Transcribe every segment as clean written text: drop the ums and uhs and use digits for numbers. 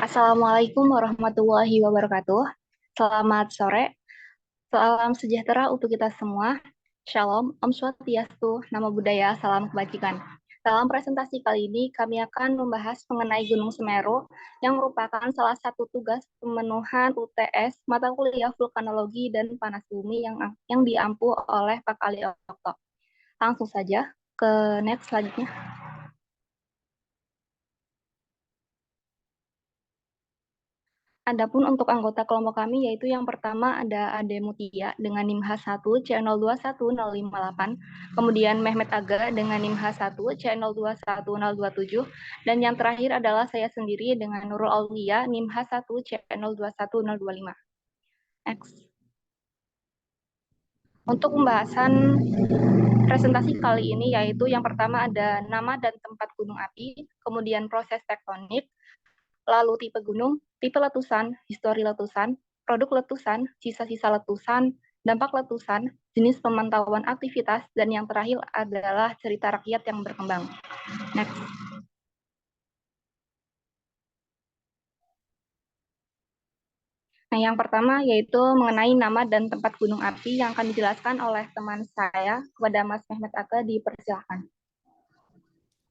Assalamualaikum warahmatullahi wabarakatuh. Selamat sore, salam sejahtera untuk kita semua. Shalom, Om Swastiastu, Namo Buddhaya, salam kebajikan. Dalam presentasi kali ini, kami akan membahas mengenai Gunung Semeru yang merupakan salah satu tugas pemenuhan UTS mata kuliah vulkanologi dan panas bumi yang diampu oleh Pak Ali Okto. Langsung saja ke next selanjutnya. Adapun untuk anggota kelompok kami yaitu yang pertama ada Ade Mutia dengan NIM H1 C021058, kemudian Mehmet Aga dengan NIM H1 C021027, dan yang terakhir adalah saya sendiri dengan Nurul Aulia NIM H1 C021025. Next. Untuk pembahasan presentasi kali ini yaitu yang pertama ada nama dan tempat gunung api, kemudian proses tektonik, lalu tipe gunung, tipe letusan, histori letusan, produk letusan, sisa-sisa letusan, dampak letusan, jenis pemantauan aktivitas, dan yang terakhir adalah cerita rakyat yang berkembang. Next. Nah, yang pertama yaitu mengenai nama dan tempat gunung api yang akan dijelaskan oleh teman saya kepada Mas Mehmet Aga, dipersilakan.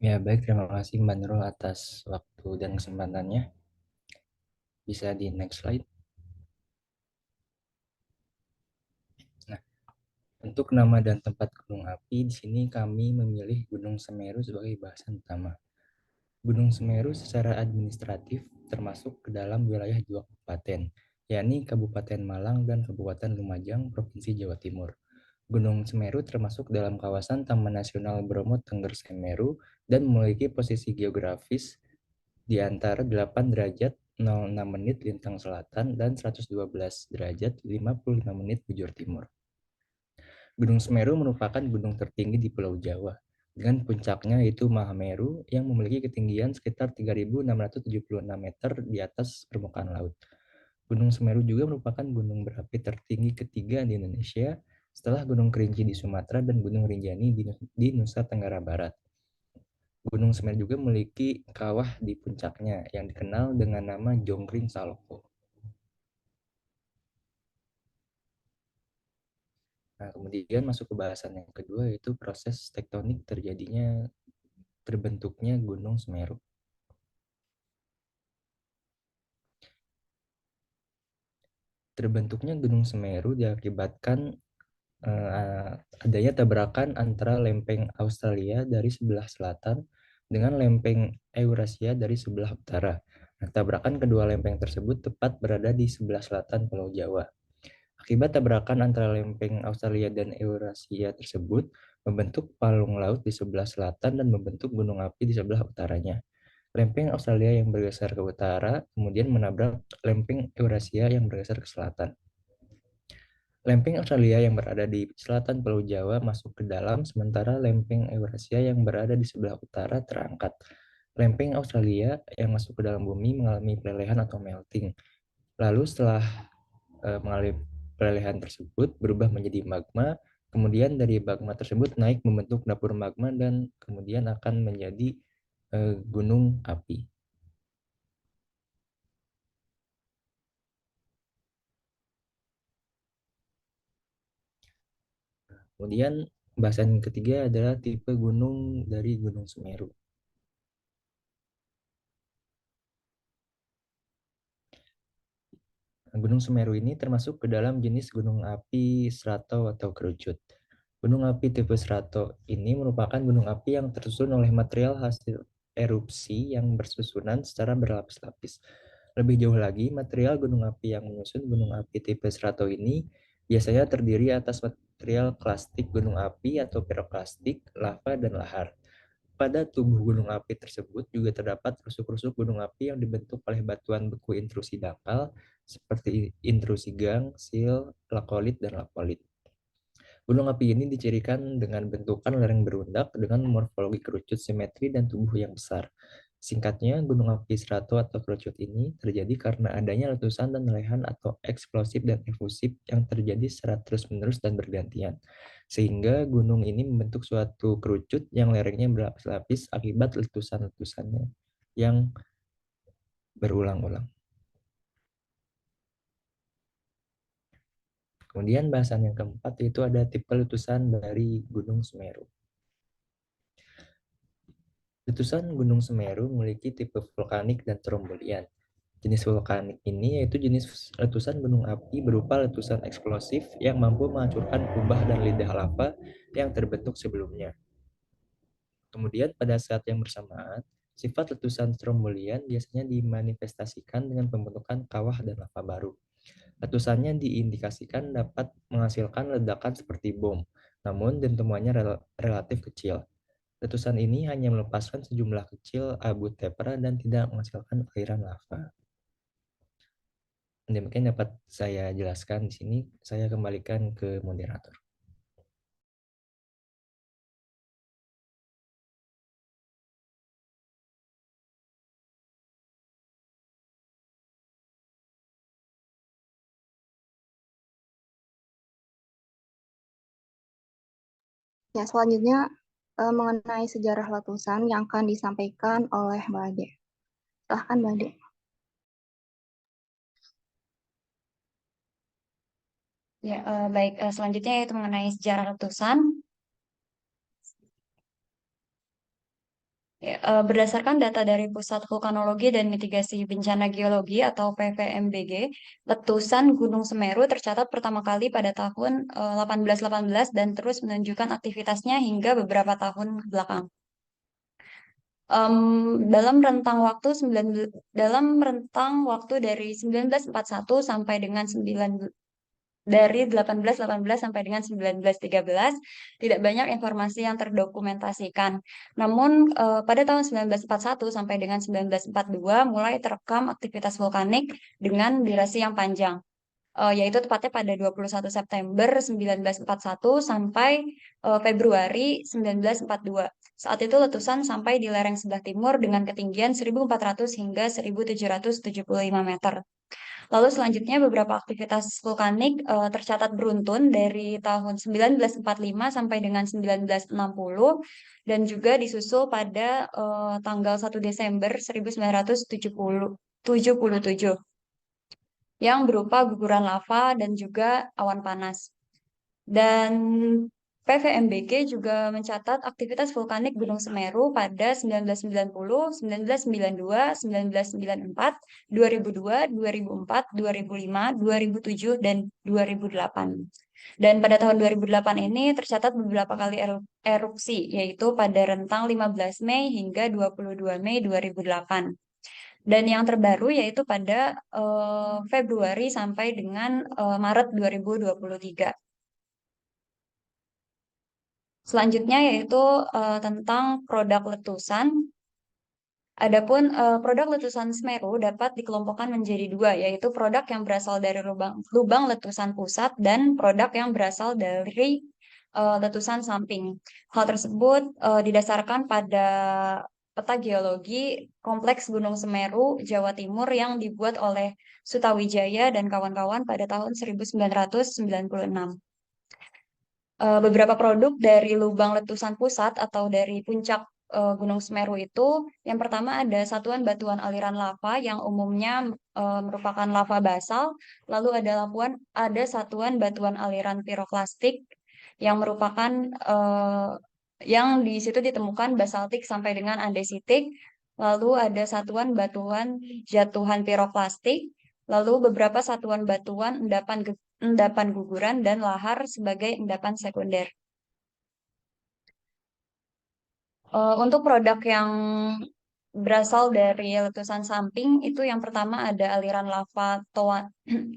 Ya, baik. Terima kasih Mbak Nurul atas waktu dan kesempatannya. Bisa di next slide. Nah, untuk nama dan tempat gunung api, di sini kami memilih Gunung Semeru sebagai bahasan utama. Gunung Semeru secara administratif termasuk ke dalam wilayah dua kabupaten, yakni Kabupaten Malang dan Kabupaten Lumajang, Provinsi Jawa Timur. Gunung Semeru termasuk dalam kawasan Taman Nasional Bromo Tengger Semeru dan memiliki posisi geografis di antara 8 derajat 06 menit lintang selatan dan 112 derajat 55 menit bujur timur. Gunung Semeru merupakan gunung tertinggi di Pulau Jawa, dengan puncaknya yaitu Mahameru yang memiliki ketinggian sekitar 3.676 meter di atas permukaan laut. Gunung Semeru juga merupakan gunung berapi tertinggi ketiga di Indonesia setelah Gunung Kerinci di Sumatera dan Gunung Rinjani di Nusa Tenggara Barat. Gunung Semeru juga memiliki kawah di puncaknya yang dikenal dengan nama Jongkring Saloko. Nah, kemudian masuk ke bahasan yang kedua yaitu proses tektonik terbentuknya Gunung Semeru. Terbentuknya Gunung Semeru diakibatkan adanya tabrakan antara lempeng Australia dari sebelah selatan dengan lempeng Eurasia dari sebelah utara. Nah, tabrakan kedua lempeng tersebut tepat berada di sebelah selatan Pulau Jawa. Akibat tabrakan antara lempeng Australia dan Eurasia tersebut, membentuk palung laut di sebelah selatan dan membentuk gunung api di sebelah utaranya. Lempeng Australia yang bergeser ke utara, kemudian menabrak lempeng Eurasia yang bergeser ke selatan. Lempeng Australia yang berada di selatan Pulau Jawa masuk ke dalam, sementara lempeng Eurasia yang berada di sebelah utara terangkat. Lempeng Australia yang masuk ke dalam bumi mengalami pelelehan atau melting. Lalu setelah mengalami pelelehan tersebut berubah menjadi magma, kemudian dari magma tersebut naik membentuk dapur magma dan kemudian akan menjadi gunung api. Kemudian bahasan ketiga adalah tipe gunung dari Gunung Semeru. Gunung Semeru ini termasuk ke dalam jenis gunung api strato atau kerucut. Gunung api tipe strato ini merupakan gunung api yang tersusun oleh material hasil erupsi yang bersusunan secara berlapis-lapis. Lebih jauh lagi, material gunung api yang menyusun gunung api tipe strato ini biasanya terdiri atas material klastik gunung api atau piroklastik, lava, dan lahar. Pada tubuh gunung api tersebut juga terdapat rusuk-rusuk gunung api yang dibentuk oleh batuan beku intrusi dangkal seperti intrusi gang, sil, lakolit, dan lapolit. Gunung api ini dicirikan dengan bentukan lereng berundak dengan morfologi kerucut simetri dan tubuh yang besar. Singkatnya, gunung api strato atau kerucut ini terjadi karena adanya letusan dan lehan atau eksplosif dan efusif yang terjadi secara terus-menerus dan bergantian. Sehingga gunung ini membentuk suatu kerucut yang lerengnya berlapis-lapis akibat letusan-letusannya yang berulang-ulang. Kemudian bahasan yang keempat yaitu ada tipe letusan dari Gunung Semeru. Letusan Gunung Semeru memiliki tipe vulkanik dan strombolian. Jenis vulkanik ini yaitu jenis letusan gunung api berupa letusan eksplosif yang mampu menghancurkan kubah dan lidah lava yang terbentuk sebelumnya. Kemudian pada saat yang bersamaan, sifat letusan strombolian biasanya dimanifestasikan dengan pembentukan kawah dan lava baru. Letusannya diindikasikan dapat menghasilkan ledakan seperti bom, namun dentumannya relatif kecil. Letusan ini hanya melepaskan sejumlah kecil abu teper dan tidak menghasilkan aliran lava. Demikian dapat saya jelaskan di sini. Saya kembalikan ke moderator. Ya, selanjutnya mengenai sejarah letusan yang akan disampaikan oleh Mbak Ade. Silahkan Mbak Ade. Ya, baik. Selanjutnya yaitu mengenai sejarah letusan. Ya, berdasarkan data dari Pusat Vulkanologi dan Mitigasi Bencana Geologi atau PVMBG, letusan Gunung Semeru tercatat pertama kali pada tahun 1818 dan terus menunjukkan aktivitasnya hingga beberapa tahun belakang. Dalam rentang waktu dari 1941 sampai dengan 1818 sampai dengan 1913 tidak banyak informasi yang terdokumentasikan. Namun pada tahun 1941 sampai dengan 1942 mulai terekam aktivitas vulkanik dengan durasi yang panjang, yaitu tepatnya pada 21 September 1941 sampai Februari 1942. Saat itu letusan sampai di lereng sebelah timur dengan ketinggian 1.400 hingga 1.775 meter. Lalu selanjutnya beberapa aktivitas vulkanik tercatat beruntun dari tahun 1945 sampai dengan 1960 dan juga disusul pada tanggal 1 Desember 1977 yang berupa guguran lava dan juga awan panas. Dan PVMBG juga mencatat aktivitas vulkanik Gunung Semeru pada 1990, 1992, 1994, 2002, 2004, 2005, 2007, dan 2008. Dan pada tahun 2008 ini tercatat beberapa kali erupsi, yaitu pada rentang 15 Mei hingga 22 Mei 2008. Dan yang terbaru yaitu pada Februari sampai dengan Maret 2023. Selanjutnya yaitu tentang produk letusan. Adapun produk letusan Semeru dapat dikelompokkan menjadi dua, yaitu produk yang berasal dari lubang letusan pusat dan produk yang berasal dari letusan samping. Hal tersebut didasarkan pada peta geologi Kompleks Gunung Semeru, Jawa Timur yang dibuat oleh Sutawijaya dan kawan-kawan pada tahun 1996. Beberapa produk dari lubang letusan pusat atau dari puncak Gunung Semeru itu, yang pertama ada satuan batuan aliran lava yang umumnya merupakan lava basal, lalu ada satuan batuan aliran piroklastik yang merupakan yang di situ ditemukan basaltik sampai dengan andesitik, lalu ada satuan batuan jatuhan piroklastik, lalu beberapa satuan batuan endapan guguran dan lahar sebagai endapan sekunder. Untuk produk yang berasal dari letusan samping itu yang pertama ada aliran lava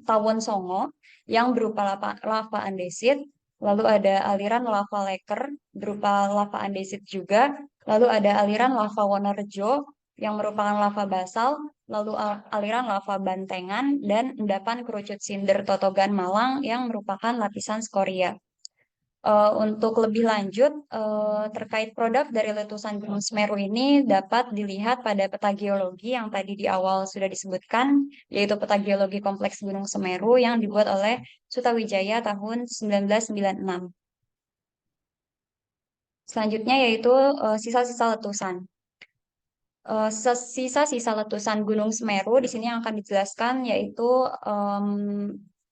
Tawon Songo yang berupa lava andesit, lalu ada aliran lava Leker berupa lava andesit juga, lalu ada aliran lava Wonorejo yang merupakan lava basal, lalu aliran lava Bantengan dan endapan kerucut sinder Totogan Malang yang merupakan lapisan skoria. Untuk lebih lanjut, terkait produk dari letusan Gunung Semeru ini dapat dilihat pada peta geologi yang tadi di awal sudah disebutkan, yaitu peta geologi Kompleks Gunung Semeru yang dibuat oleh Sutawijaya tahun 1996. Selanjutnya yaitu sisa-sisa letusan. sisa-sisa letusan Gunung Semeru di sini yang akan dijelaskan yaitu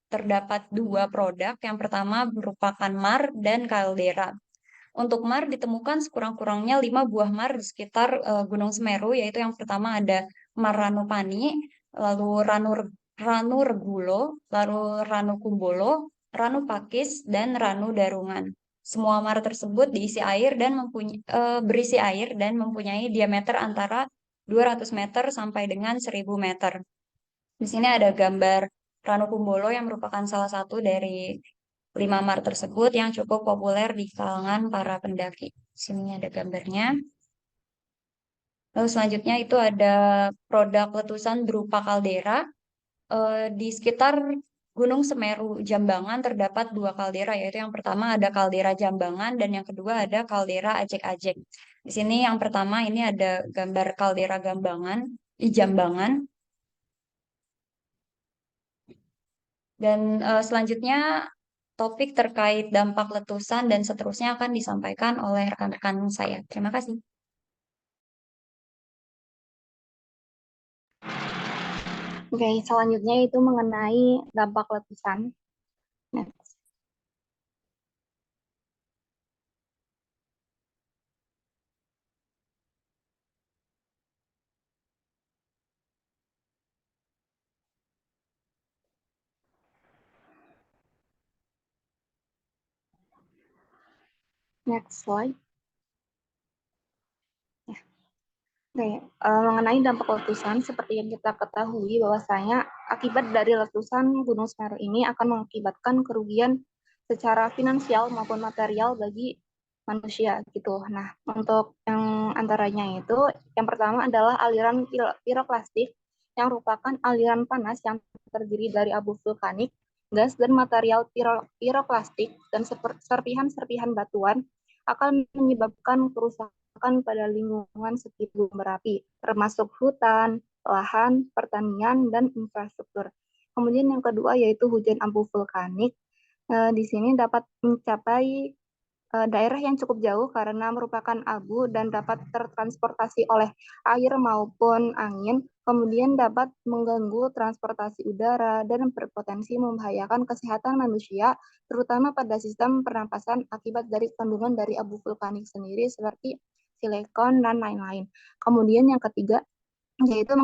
terdapat dua produk. Yang pertama merupakan mar dan kaldera. Untuk mar ditemukan sekurang-kurangnya 5 buah mar di sekitar Gunung Semeru, yaitu yang pertama ada Mar Ranupani, lalu Ranu Regulo, lalu Ranu Kumbolo, Ranu Pakis, dan Ranu Darungan. Semua mar tersebut berisi air dan mempunyai diameter antara 200 meter sampai dengan 1000 meter. Di sini ada gambar Ranu Kumbolo yang merupakan salah satu dari 5 mar tersebut yang cukup populer di kalangan para pendaki. Di sini ada gambarnya. Lalu selanjutnya itu ada produk letusan berupa kaldera. Di sekitar Gunung Semeru Jambangan terdapat dua kaldera, yaitu yang pertama ada kaldera Jambangan dan yang kedua ada kaldera Ajek-Ajek. Di sini yang pertama ini ada gambar kaldera Jambangan. Dan selanjutnya topik terkait dampak letusan dan seterusnya akan disampaikan oleh rekan-rekan saya. Terima kasih. Oke, selanjutnya itu mengenai dampak letusan. Next. Next slide. Oke, mengenai dampak letusan, seperti yang kita ketahui bahwasanya akibat dari letusan Gunung Semeru ini akan mengakibatkan kerugian secara finansial maupun material bagi manusia gitu. Nah, untuk yang antaranya itu, yang pertama adalah aliran piroklastik yang merupakan aliran panas yang terdiri dari abu vulkanik, gas dan material piroklastik dan serpihan-serpihan batuan akan menyebabkan kerusakan pada lingkungan sekitar gunung berapi, termasuk hutan, lahan, pertanian, dan infrastruktur. Kemudian yang kedua yaitu hujan abu vulkanik. Di sini dapat mencapai daerah yang cukup jauh karena merupakan abu dan dapat tertransportasi oleh air maupun angin, kemudian dapat mengganggu transportasi udara dan berpotensi membahayakan kesehatan manusia, terutama pada sistem pernapasan akibat dari kandungan dari abu vulkanik sendiri seperti silikon dan lain-lain. Kemudian yang ketiga yaitu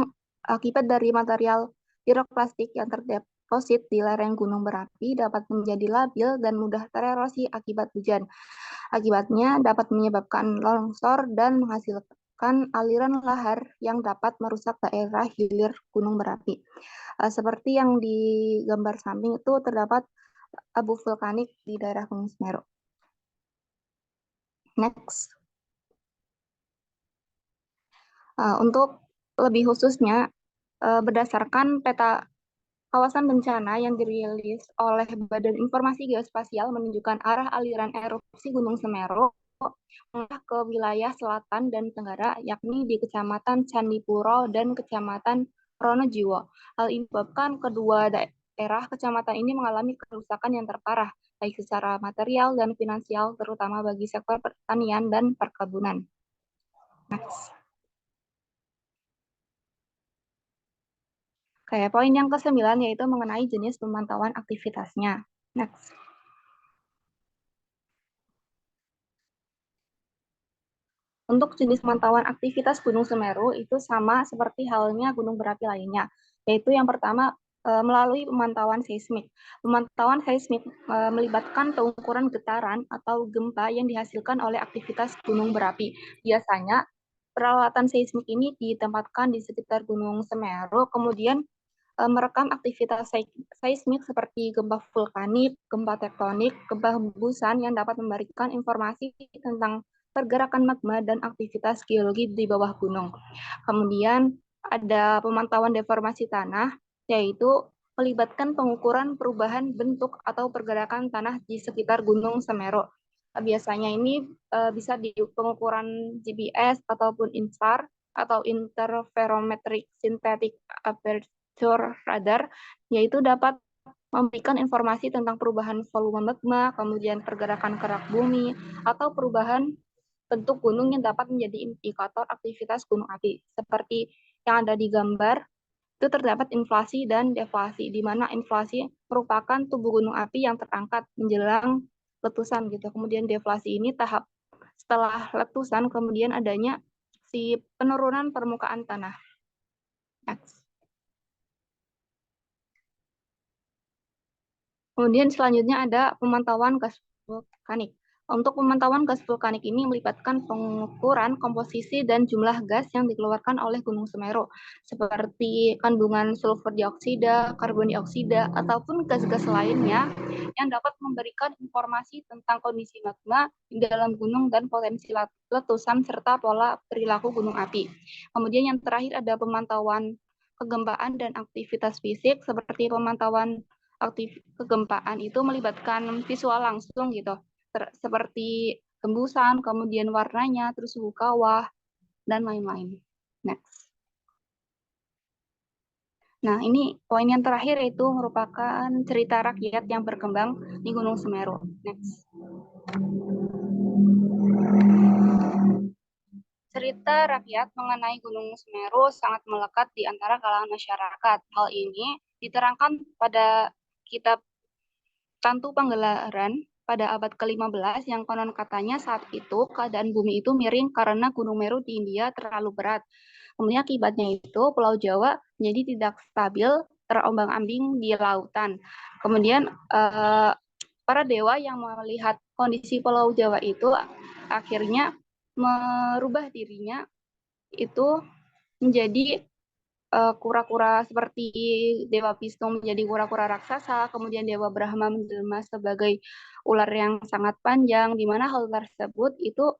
akibat dari material piroklastik yang terdeposit di lereng gunung berapi dapat menjadi labil dan mudah tererosi akibat hujan. Akibatnya dapat menyebabkan longsor dan menghasilkan aliran lahar yang dapat merusak daerah hilir gunung berapi. Seperti yang di gambar samping itu terdapat abu vulkanik di daerah Gunung Semeru. Next. Untuk lebih khususnya, berdasarkan peta kawasan bencana yang dirilis oleh Badan Informasi Geospasial menunjukkan arah aliran erupsi Gunung Semeru ke wilayah selatan dan tenggara, yakni di Kecamatan Candipuro dan Kecamatan Pronojiwo. Hal ini menyebabkan kedua daerah kecamatan ini mengalami kerusakan yang terparah, baik secara material dan finansial, terutama bagi sektor pertanian dan perkebunan. Next. Oke, poin yang ke-9 yaitu mengenai jenis pemantauan aktivitasnya. Next. Untuk jenis pemantauan aktivitas Gunung Semeru itu sama seperti halnya gunung berapi lainnya, yaitu yang pertama melalui pemantauan seismik. Pemantauan seismik melibatkan pengukuran getaran atau gempa yang dihasilkan oleh aktivitas gunung berapi. Biasanya peralatan seismik ini ditempatkan di sekitar Gunung Semeru, kemudian merekam aktivitas seismik seperti gempa vulkanik, gempa tektonik, gempa hembusan yang dapat memberikan informasi tentang pergerakan magma dan aktivitas geologi di bawah gunung. Kemudian ada pemantauan deformasi tanah, yaitu melibatkan pengukuran perubahan bentuk atau pergerakan tanah di sekitar Gunung Semeru. Biasanya ini bisa di pengukuran GPS ataupun INSAR atau Interferometric Synthetic Aperture Radar, yaitu dapat memberikan informasi tentang perubahan volume magma, kemudian pergerakan kerak bumi, atau perubahan bentuk gunung yang dapat menjadi indikator aktivitas gunung api. Seperti yang ada di gambar, itu terdapat inflasi dan deflasi, di mana inflasi merupakan tubuh gunung api yang terangkat menjelang letusan gitu. Kemudian deflasi ini tahap setelah letusan, kemudian adanya si penurunan permukaan tanah. Next. Kemudian selanjutnya ada pemantauan gas vulkanik. Untuk pemantauan gas vulkanik ini melibatkan pengukuran komposisi dan jumlah gas yang dikeluarkan oleh Gunung Semeru, seperti kandungan sulfur dioksida, karbon dioksida, ataupun gas-gas lainnya yang dapat memberikan informasi tentang kondisi magma di dalam gunung dan potensi letusan serta pola perilaku gunung api. Kemudian yang terakhir ada pemantauan kegempaan dan aktivitas fisik, seperti pemantauan kegempaan itu melibatkan visual langsung gitu, seperti hembusan, kemudian warnanya, terus suhu kawah, dan lain-lain. Next. Nah, ini poin yang terakhir itu merupakan cerita rakyat yang berkembang di Gunung Semeru. Next. Cerita rakyat mengenai Gunung Semeru sangat melekat di antara kalangan masyarakat. Hal ini diterangkan pada kitab Tantu Panggelaran pada abad ke-15 yang konon katanya saat itu keadaan bumi itu miring karena Gunung Meru di India terlalu berat. Kemudian akibatnya itu Pulau Jawa menjadi tidak stabil, terombang-ambing di lautan. Kemudian para dewa yang melihat kondisi Pulau Jawa itu akhirnya merubah dirinya itu menjadi kura-kura seperti Dewa Wisnu menjadi kura-kura raksasa, kemudian Dewa Brahma menjelma sebagai ular yang sangat panjang, di mana hal tersebut itu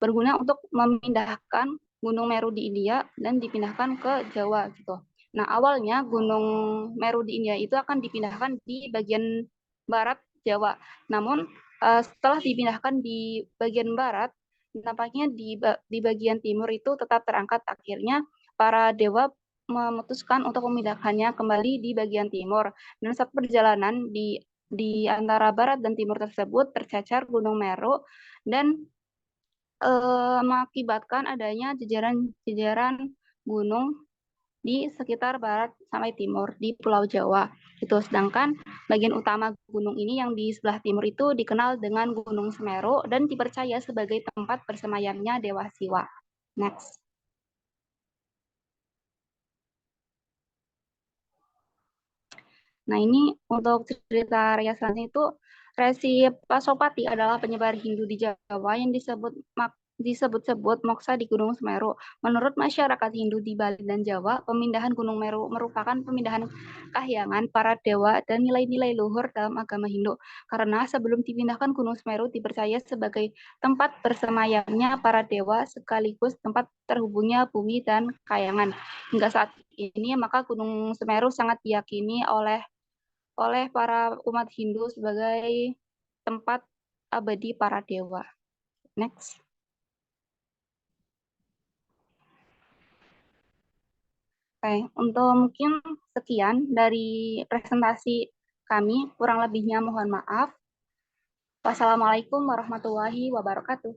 berguna untuk memindahkan Gunung Meru di India dan dipindahkan ke Jawa gitu. Nah, awalnya Gunung Meru di India itu akan dipindahkan di bagian barat Jawa. Namun setelah dipindahkan di bagian barat, nampaknya di bagian timur itu tetap terangkat. Akhirnya para dewa memutuskan untuk memindahkannya kembali di bagian timur. Dan saat perjalanan di antara barat dan timur tersebut tercacar Gunung Meru dan mengakibatkan adanya jejaran gunung di sekitar barat sampai timur di Pulau Jawa. Itu sedangkan bagian utama gunung ini yang di sebelah timur itu dikenal dengan Gunung Semeru dan dipercaya sebagai tempat bersemayamnya Dewa Siwa. Next. Nah, ini untuk cerita riasannya itu Resi Pasopati adalah penyebar Hindu di Jawa yang disebut-sebut moksa di Gunung Semeru. Menurut masyarakat Hindu di Bali dan Jawa, pemindahan Gunung Meru merupakan pemindahan kahyangan para dewa dan nilai-nilai luhur dalam agama Hindu. Karena sebelum dipindahkan Gunung Semeru dipercaya sebagai tempat bersemayamnya para dewa sekaligus tempat terhubungnya bumi dan kahyangan. Hingga saat ini, maka Gunung Semeru sangat diyakini oleh para umat Hindu sebagai tempat abadi para dewa. Next. Oke, untuk mungkin sekian dari presentasi kami, kurang lebihnya mohon maaf. Wassalamualaikum warahmatullahi wabarakatuh.